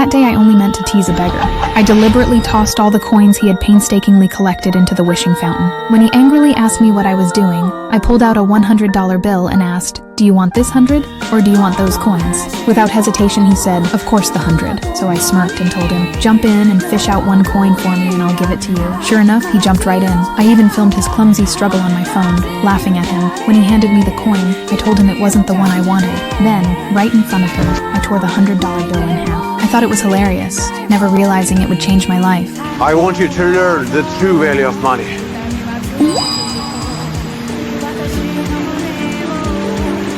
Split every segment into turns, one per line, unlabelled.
That day I only meant to tease a beggar. I deliberately tossed all the coins he had painstakingly collected into the wishing fountain. When he angrily asked me what I was doing, I pulled out a $100 bill and asked, "Do you want this 100 or do you want those coins?" Without hesitation he said, "Of course the 100. So I smirked and told him, "Jump in and fish out one coin for me and I'll give it to you." Sure enough, he jumped right in. I even filmed his clumsy struggle on my phone, laughing at him. When he handed me the coin, I told him it wasn't the one I wanted. Then, right in front of him, I tore the $100 bill in half. I thought it was hilarious, never realizing it would change my life.
I want you to learn the true value of money.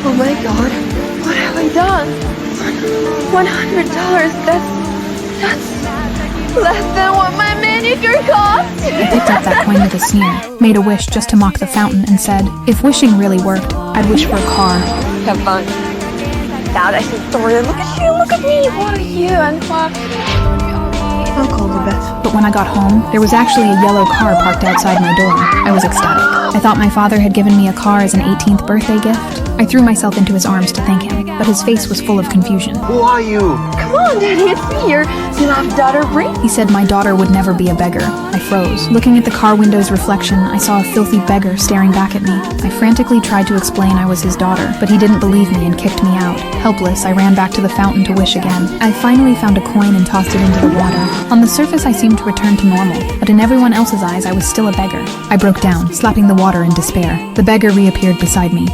Oh my god, what have I done? $100, that's less than what my manicure cost!
He picked up that coin with a sneer, made a wish just to mock the fountain, and said, "If wishing really worked, I'd wish for a car."
Have fun. Now that she's sorted, look at you, look at me! What are you, and what? I'll call the vet.
But when I got home, there was actually a yellow car parked outside my door. I was ecstatic. I thought my father had given me a car as an 18th birthday gift. I threw myself into his arms to thank him, but his face was full of confusion.
Who are you?
Come on, Daddy, it's me, your beloved daughter, Bree.
He said my daughter would never be a beggar. I froze. Looking at the car window's reflection, I saw a filthy beggar staring back at me. I frantically tried to explain I was his daughter, but he didn't believe me and kicked me out. Helpless, I ran back to the fountain to wish again. I finally found a coin and tossed it into the water. On the surface, I seemed to return to normal, but in everyone else's eyes, I was still a beggar. I broke down, slapping the water in despair. The beggar reappeared beside me.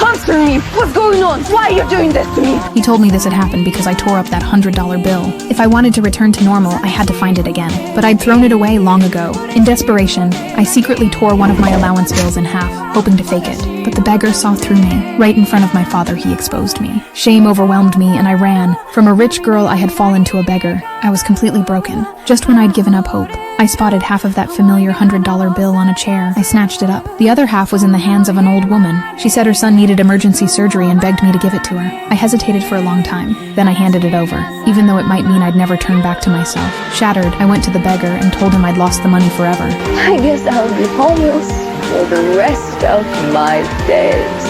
Answer me! What's going on? Why are you doing this to me?
He told me this had happened because I tore up that $100 bill. If I wanted to return to normal, I had to find it again. But I'd thrown it away long ago. In desperation, I secretly tore one of my allowance bills in half, hoping to fake it. But the beggar saw through me. Right in front of my father, he exposed me. Shame overwhelmed me, and I ran. From a rich girl, I had fallen to a beggar. I was completely broken. Just when I'd given up hope, I spotted half of that familiar $100 bill on a chair. I snatched it up. The other half was in the hands of an old woman. She said her son needed emergency surgery and begged me to give it to her. I hesitated for a long time. Then I handed it over, even though it might mean I'd never turn back to myself. Shattered, I went to the beggar and told him I'd lost the money forever.
I guess I'll be homeless for the rest of my days.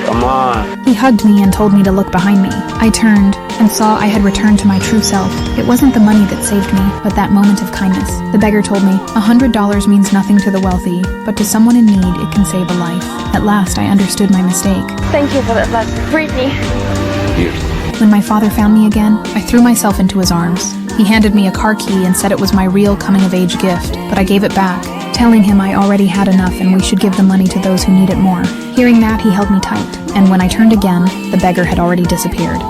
Come on.
He hugged me and told me to look behind me. I turned and saw I had returned to my true self. It wasn't the money that saved me, but that moment of kindness. The beggar told me, $100 means nothing to the wealthy, but to someone in need, it can save a life. At last, I understood my mistake.
Thank you for that last freed me.
Here.
When my father found me again, I threw myself into his arms. He handed me a car key and said it was my real coming-of-age gift, but I gave it back, telling him I already had enough and we should give the money to those who need it more. Hearing that, he held me tight, and when I turned again, the beggar had already disappeared.